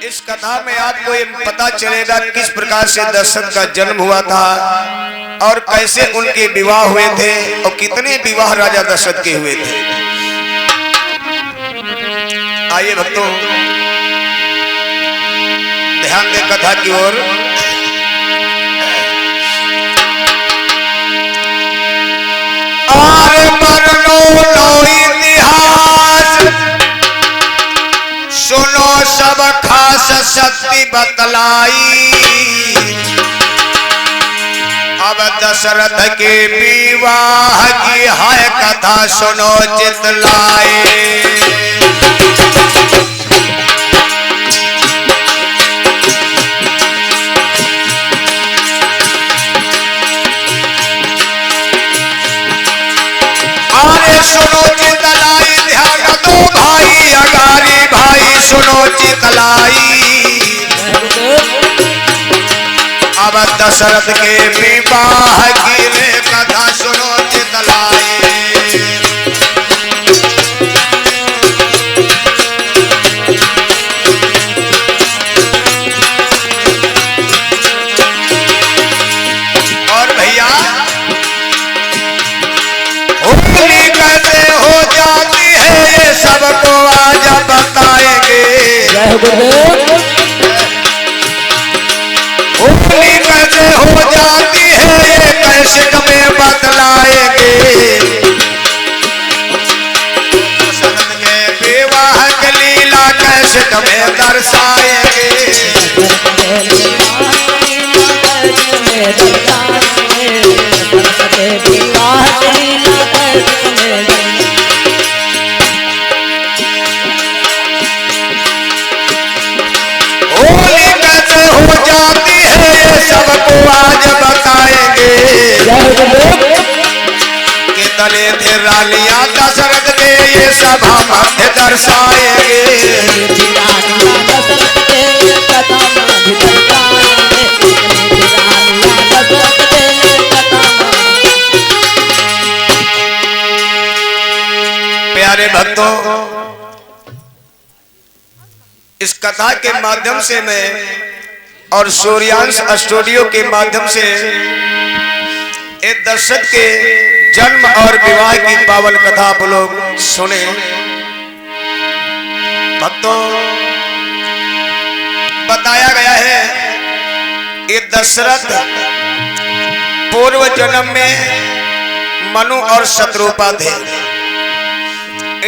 इस कथा में आपको ये पता चलेगा किस प्रकार से दशरथ का जन्म हुआ था और कैसे उनके विवाह हुए थे और कितने विवाह राजा दशरथ के हुए थे। आइए भक्तों ध्यान दें कथा की ओर। सुनो सब खास शक्ति बतलाई, अब दशरथ के विवाह की है कथा सुनो चितलाए। अरे सुनो चितलाई ध्यान दो भाई अगारी भाई सुनो चितलाई, अब दशरथ के विवाह की रे कथा सुनो चितलाई। और भैया होली कैसे हो जाती है ये सबको आज बताएंगे। होली कैसे हो जाती है ये कैसे में बतलाएंगे। दशरथ के विवाह की लीला कैसे में दर्शाएंगे। होली कैसे हो जाती है ये सबको आज बताएंगे। कि दले थे रानियां दशरथ के ये सभा मध्य दर्शाएंगे। प्यारे भक्तों इस कथा के माध्यम से मैं और सूर्यांश स्टूडियो के माध्यम से एक दशरथ के जन्म और विवाह की पावन कथा आप लोग सुने। भक्तों बताया गया है ये दशरथ पूर्व जन्म में मनु और शत्रुपा थे।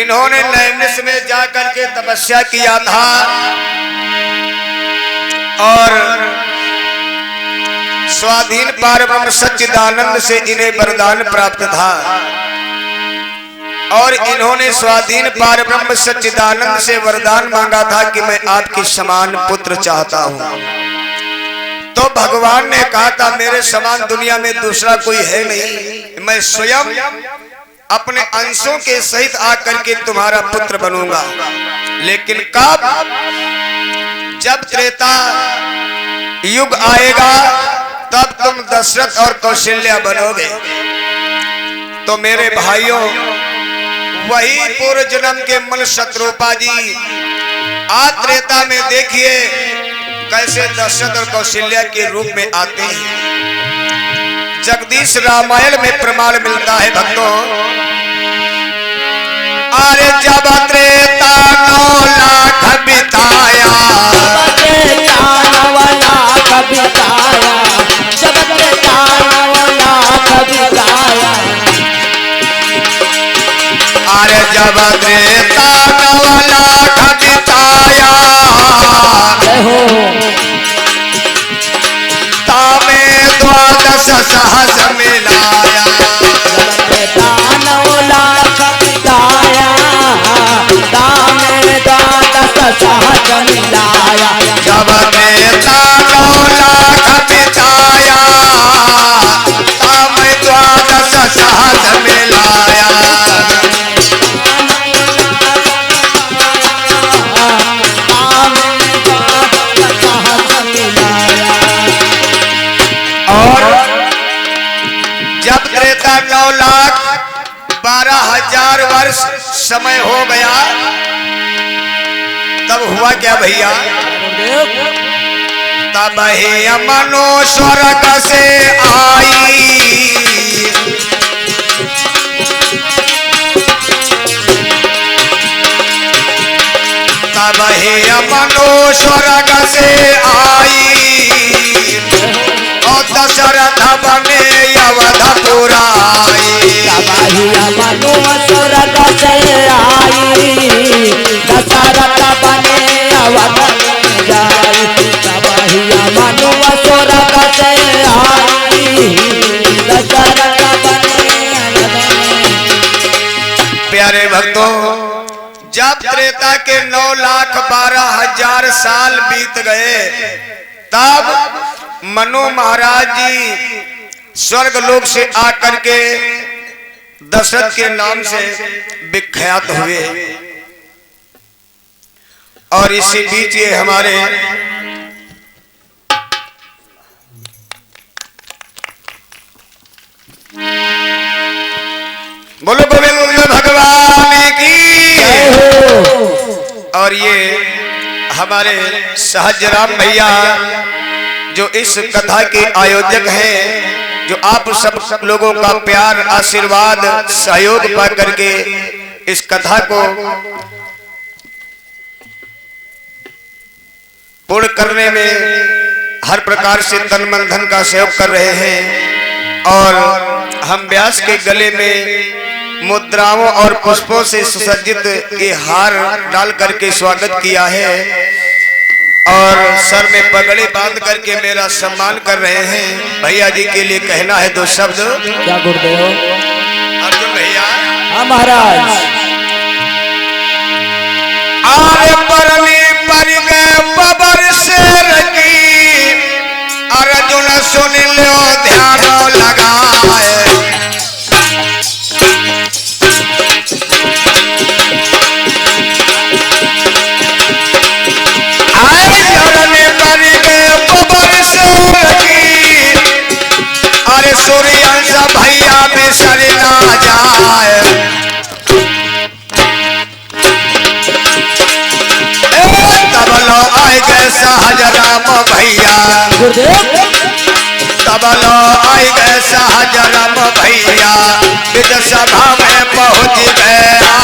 इन्होंने नैमिष में जाकर के तपस्या किया था और स्वाधीन पारब्रह्म सच्चिदानंद से इन्हें वरदान प्राप्त था और इन्होंने स्वाधीन पारब्रह्म सच्चिदानंद से वरदान मांगा था कि मैं आपके समान पुत्र चाहता हूं। तो भगवान ने कहा था मेरे समान दुनिया में दूसरा कोई है नहीं, मैं स्वयं अपने अंशों के सहित आकर के तुम्हारा पुत्र बनूंगा। लेकिन कब? जब त्रेता युग आएगा तब तुम दशरथ और कौशल्या बनोगे। तो मेरे भाइयों वही पूर्व जन्म के मन शत्रुपा जी आज त्रेता में देखिए कैसे दशरथ और कौशल्या के रूप में आते हैं। जगदीश रामायण में प्रमाण मिलता है भक्तों। अरे जब त्रेता 9 लाख बिताया, अरे जब त्रेता 9 लाख बिताया तामे 12 सहस मिलाया। जब त्रेता 9 लाख बिताया तामे 12 सहस मिलाया। और जब त्रेता 9 लाख 12,000 वर्ष समय हो गया तब हुआ क्या भैया? तब ही मनु स्वर्ग से आई, तब ही मनु स्वर्ग से आई, और दशरथ बने अवधपुराई। तब ही मनु स्वर्ग से आई, दशरथ बने अवधपुराई। तब ही मनु स्वर्ग से आई, दशरथ बने। प्यारे भक्तों, जब त्रेता के 9,12,000 साल बीत गए, तब मनु महाराज जी स्वर्ग लोक से आकर के दशरथ के नाम से विख्यात हुए। और इसी बीच ये हमारे बोलो गोविंद भगवान की। और ये हमारे सहजराम भैया जो इस कथा के आयोजक हैं, जो आप सब लोगों का प्यार, आशीर्वाद, सहयोग पा करके इस कथा को पूर्ण करने में हर प्रकार से तन मन धन का सहयोग कर रहे हैं। और हम व्यास के गले में मुद्राओं और पुष्पों से सुसज्जित ये हार डाल करके स्वागत किया है, और सर में पगड़ी बांध करके मेरा सम्मान कर रहे हैं। भैया जी के लिए कहना है 2 शब्द। क्या गुरुदेव? अर्जुन भैया। हाँ महाराज। आरे परनी पर गए बबर से रखी, अर्जुन सुन लो ध्यान लगाए। अरे सूर्यंश भैया में सर ना जाए, तब लो आए गए सहजराम भैया, तब लो आए गए सहजराम भैया, विद सभा में पहुंच गया।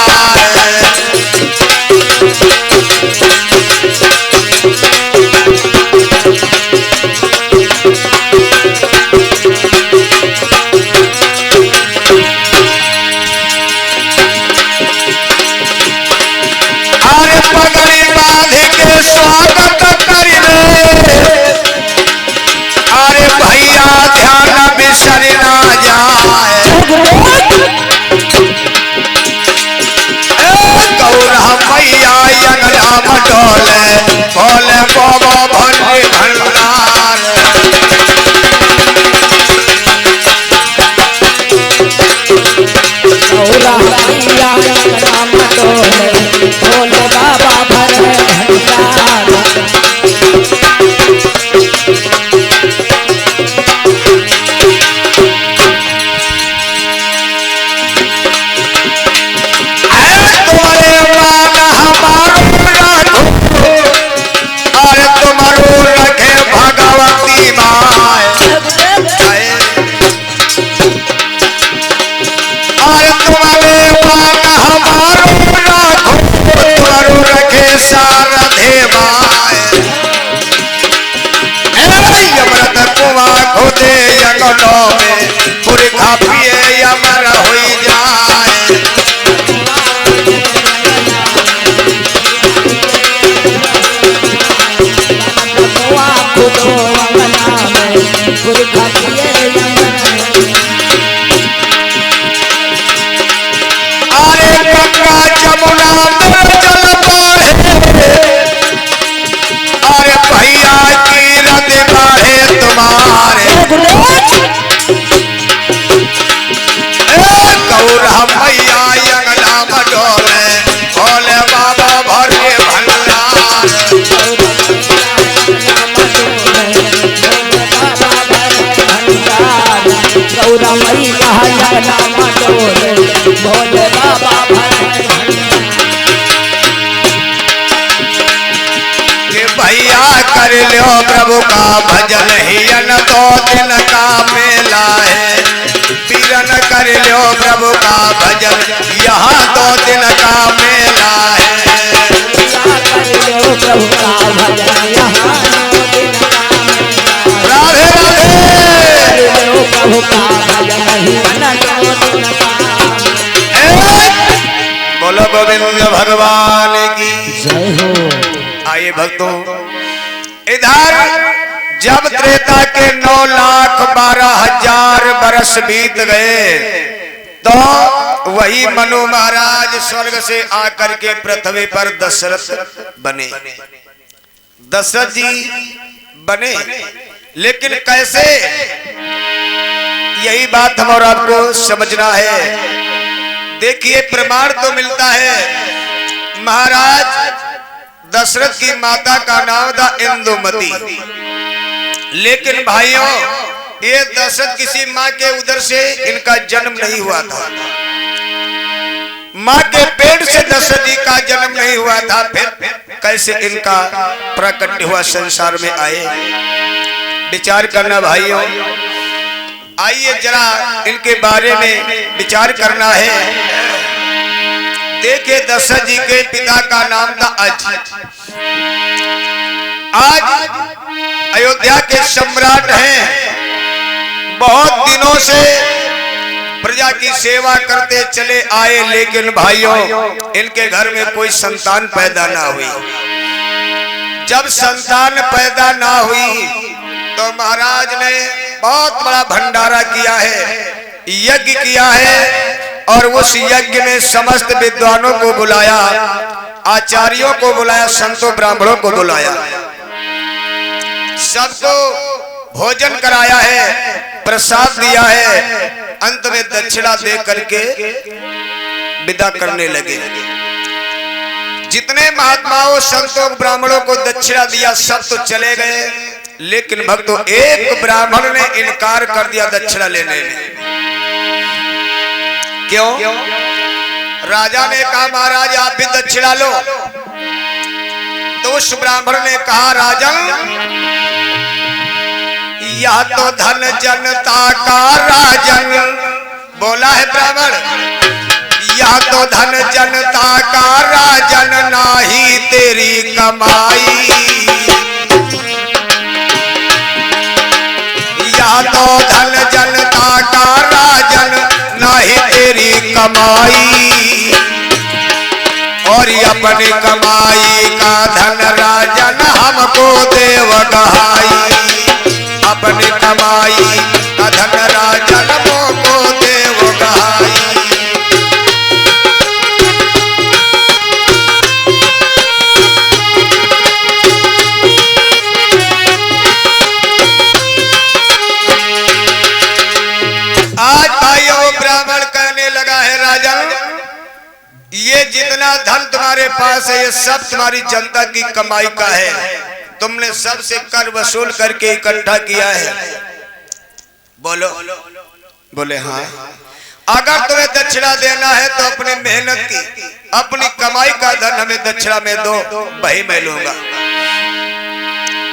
अरे पगड़ी बांध के स्वागत करिले, अरे भैया ध्यान बिसर ना जाए। गौरा मैया यंगराम डोले, बोले बाबा भंडी भंडार। गौरा मैया यंगराम डोले, बोले बाबा भंडार। अरे तुम्हारो रखे भगवती माय, अरे तुम्हारे मान हमारो राखो, तुम्हारो रखे सारधे माय। यमरत कुआ खोदे यंगलो में, पुरखा पिए यमर हुई जाए। अरे गंगा जमुना में चल पड़े, अरे भैया की रद बाढ़े तुम्हारे। गौरा मैया यंगनाम डोले, भोले बाबा भरे भंडार। गौरा मैया यंगनाम डोले, भोले बाबा भरे। भैया कर लो प्रभु का भजन हियन 2 दिन का मेला है। पीरन कर लो प्रभु का भजन यहाँ 2 दिन का मेला है। कर लो प्रभु का भजन यहाँ 2 दिन का मेला। राधे राधे। कर लो प्रभु का भजन हियन 2 दिन का। बोलो गोविंद भगवान की जय हो। आइए भक्तों, इधर जब त्रेता के 9,12,000 बरस बीत गए तो वही मनु महाराज स्वर्ग से आकर के पृथ्वी पर दशरथ बने। दशरथ जी बने, लेकिन कैसे, यही बात हम और आपको समझना है। देखिए प्रमाण तो मिलता है, महाराज दशरथ की माता का नाम था इंदुमती, लेकिन भाइयों ये दशरथ किसी माँ के उदर से इनका जन्म नहीं हुआ था। माँ के पेट से दशरथ जी का जन्म नहीं हुआ था। फिर कैसे इनका प्राकट्य हुआ, संसार में आए, विचार करना भाइयों। आइए जरा इनके बारे में विचार करना है। देखिए दशरथ जी के पिता का नाम था अज। आज अयोध्या के सम्राट हैं, बहुत दिनों से प्रजा की सेवा करते चले आए, लेकिन भाइयों इनके घर में कोई संतान पैदा ना हुई। जब संतान पैदा ना हुई तो महाराज ने बहुत बड़ा भंडारा किया है, यज्ञ किया है, और उस यज्ञ में समस्त विद्वानों को बुलाया, आचार्यों को बुलाया, संतों ब्राह्मणों को बुलाया, सबको भोजन कराया है, प्रसाद दिया है। अंत में दक्षिणा दे करके विदा करने लगे। जितने महात्माओं संतों ब्राह्मणों को दक्षिणा दिया सब तो चले गए, लेकिन भक्तों एक ब्राह्मण ने इनकार कर दिया दक्षिणा लेने में। क्यों? राजा ने कहा महाराज आप भी दक्षिणा लो। तो उस ब्राह्मण ने कहा राजन, यह तो धन जनता का राजन, बोला है ब्राह्मण, यह तो धन जनता का राजन, नाही तेरी कमाई। यह तो धन जनता का राजन, नाही तेरी कमाई, और अपनी कमाई का धन राजन हमको देव गहाई। अपनी कमाई का धन राजन हमको देव गहाई। आज भाइयों ब्राह्मण कहने लगा है राजन, ये जितना धन तुम्हारे पास है ये सब तुम्हारी जनता की कमाई का है, तुमने सबसे कर वसूल करके इकट्ठा किया है। बोलो, बोले हाँ। अगर तुम्हें दक्षिणा देना है तो अपनी मेहनत की, अपनी कमाई का धन हमें दक्षिणा में दो, वही मैं लूंगा।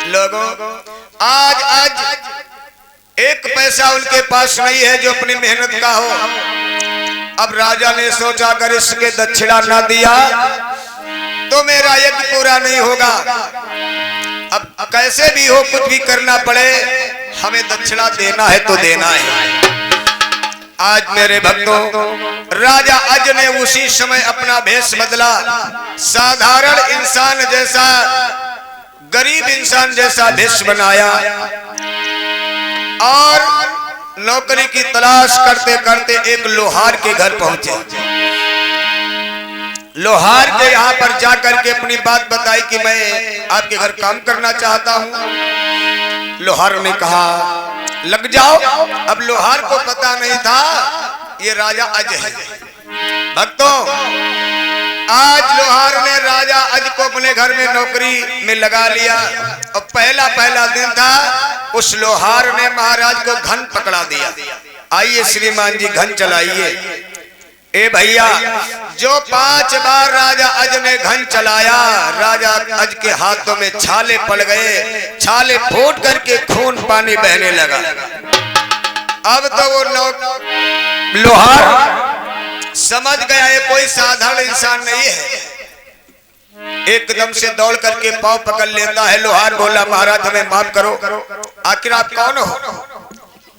लोगों आज एक पैसा उनके पास नहीं है जो अपनी मेहनत का हो। अब राजा ने सोचा अगर इसके दक्षिणा ना दिया तो मेरा यज्ञ पूरा नहीं होगा। अब कैसे भी हो कुछ भी करना पड़े, हमें दक्षिणा देना है तो देना है। आज मेरे भक्तों राजा अज ने उसी समय अपना भेष बदला, साधारण इंसान जैसा, गरीब इंसान जैसा भेष बनाया, और नौकरी की तलाश करते करते एक लोहार के घर पहुंचे। लोहार के यहाँ पर जाकर के अपनी बात बताई कि मैं आपके घर काम करना चाहता हूँ। लोहार ने कहा लग जाओ। अब लोहार को पता नहीं था ये राजा अज है। भक्तों आज लोहार ने राजा अज को अपने घर में नौकरी में लगा लिया, और पहला दिन था। उस लोहार ने महाराज को घन पकड़ा दिया। आइए श्रीमान जी घन चलाइए। ए भैया, जो 5 बार राजा अज ने घन चलाया, राजा अज के हाथों में छाले पड़ गए, छाले फूट करके खून पानी बहने लगा। अब तो वो लोहार समझ गया ये कोई साधारण इंसान नहीं है। एकदम से दौड़ करके पांव पकड़ लेता है। लोहार बोला, महाराज हमें माफ करो, आखिर आप कौन हो?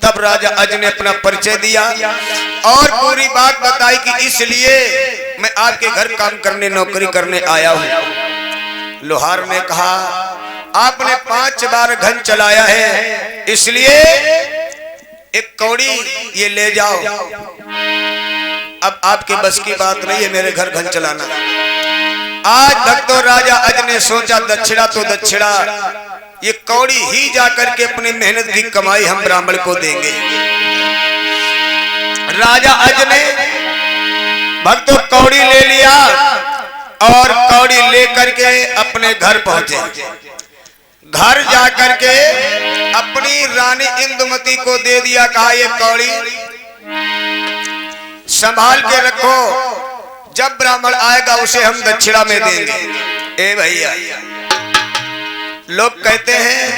तब राजा अज ने अपना परिचय दिया और पूरी बात बताई कि इसलिए मैं आपके घर काम करने, नौकरी करने आया हूं। लोहार ने कहा, आपने 5 बार घन चलाया है, इसलिए एक कौड़ी ये ले जाओ। अब आपके बस की बात नहीं है मेरे घर घन चलाना। आज भक्तों, राजा अज ने सोचा दक्षिणा तो दक्षिणा, ये कौड़ी ही जाकर के अपनी मेहनत की कमाई हम ब्राह्मण को देंगे। राजा अज ने भक्तों कौड़ी ले लिया और कौड़ी लेकर के अपने घर पहुंचे। घर जाकर के अपनी रानी इंदुमती को दे दिया, कहा ये कौड़ी संभाल के रखो, जब ब्राह्मण आएगा उसे हम दक्षिणा में देंगे। ए भैया, लोग कहते हैं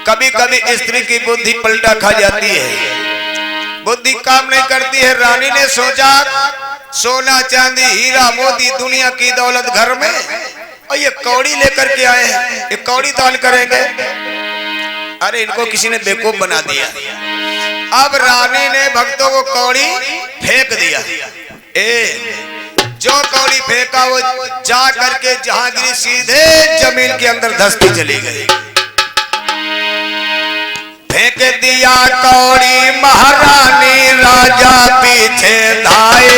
कभी कभी स्त्री की बुद्धि पलटा खा जाती है, बुद्धि काम नहीं करती है। रानी ने सोचा सोना चांदी हीरा मोती दुनिया की दौलत घर में, और ये कौड़ी लेकर के आए हैं, ये कौड़ी दान करेंगे। अरे इनको किसी ने बेवकूफ बना दिया। अब रानी ने भक्तों को कौड़ी फेंक दिया। जो कौड़ी फेंका वो जा करके जहां गिरी सीधे जमीन के अंदर धंसती चली गई। फेंक दिया कौड़ी महारानी, राजा पीछे धाए।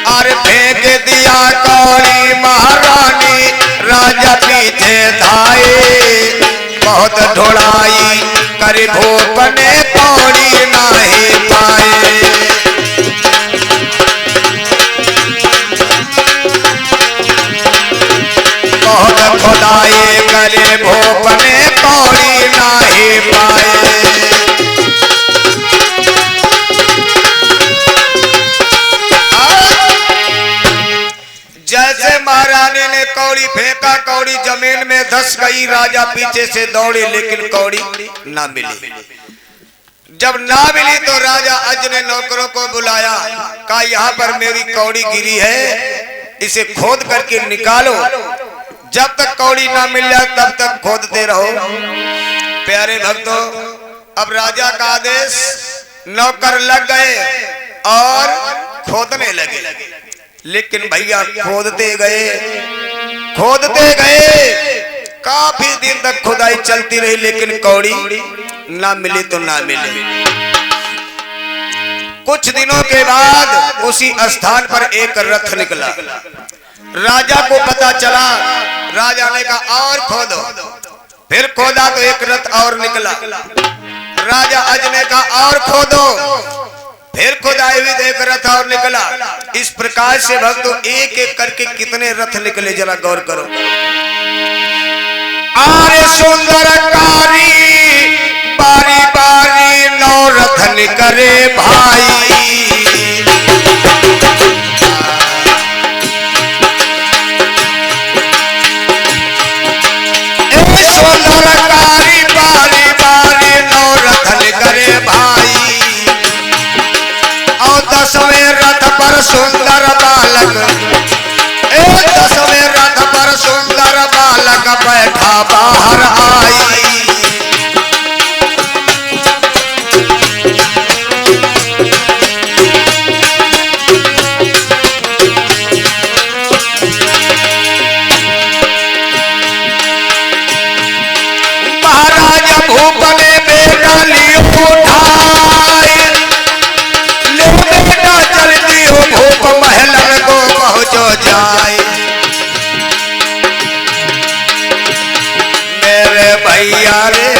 और फेंक दिया कौड़ी महारानी, राजा पीछे धाए। बहुत ढोड़ाई कर भूप ने कौड़ी नहीं पाए। बहुत खुदाई करे भूप ने कौड़ी नहीं पाए। जैसे महारानी ने कौड़ी फेंका, कौड़ी जमीन में धंस गई। राजा पीछे से दौड़े लेकिन कौड़ी ना मिली। जब ना मिली तो राजा अज ने नौकरों को बुलाया, कहा यहाँ पर मेरी कौड़ी गिरी है, इसे खोद करके निकालो। जब तक कौड़ी ना मिल जाए तब तक खोदते रहो। प्यारे भक्तों, अब राजा का आदेश, नौकर लग गए और खोदने लगे। लेकिन भैया खोदते गए, काफी दिन तक खुदाई चलती रही, लेकिन कौड़ी ना मिली तो ना मिली। कुछ दिनों के बाद उसी स्थान पर एक रथ निकला। राजा को पता चला, राजा ने कहा और खोदो। फिर खोदा तो एक रथ और निकला। राजा अज ने कहा और खोदो। फिर खुदाई हुई एक रथ और निकला। इस प्रकार से भक्तों एक एक करके कितने रथ निकले, जरा गौर करो। आरे सुंदरकारी बारी बारी नौ रथ निकले भाई। सुंदरकारी बारी बारी नौ रथ निकले भाई। 10वें रथ पर सुंदर बालक, 10वें रथ पर सुंदर बालक बैठा बाहर आई। महाराज भूप ने बेटा लियो उठाए, चलती हो भूप महलन को पहुंचो जाए। मेरे भैया रे,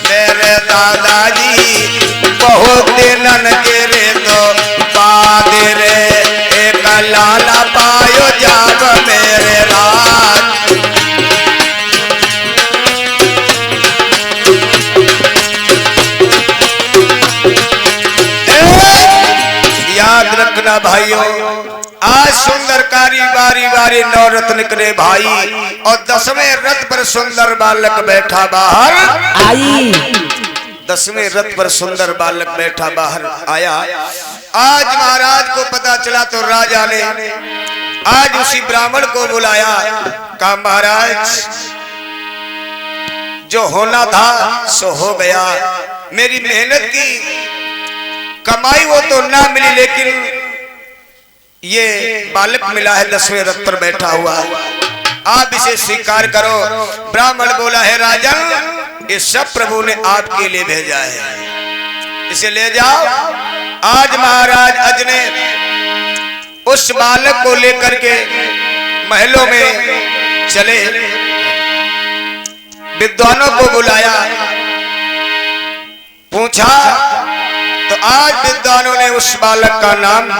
मेरे दादाजी, बहुत दिनन के रे तो बाद रे, एक लाला पायो जाब मेरे राज। भाइयों, आज सुंदर कारी बारी बारी नवरत्न करे भाई, और 10वें रथ पर सुंदर बालक बैठा बाहर आई 10वें रथ पर सुंदर बालक बैठा बाहर आया। आज महाराज को पता चला तो राजा ने आज उसी ब्राह्मण को बुलाया, कहा महाराज जो होना था सो हो गया, मेरी मेहनत की कमाई वो तो ना मिली, लेकिन ये बालक मिला है 10वें रथ पर बैठा हुआ, आप इसे स्वीकार करो। ब्राह्मण बोला है राजन, ये सब प्रभु ने आपके लिए भेजा है, इसे ले जाओ। आज महाराज अज ने उस बालक को लेकर के महलों में चले, विद्वानों को बुलाया, पूछा तो आज विद्वानों ने उस बालक का नाम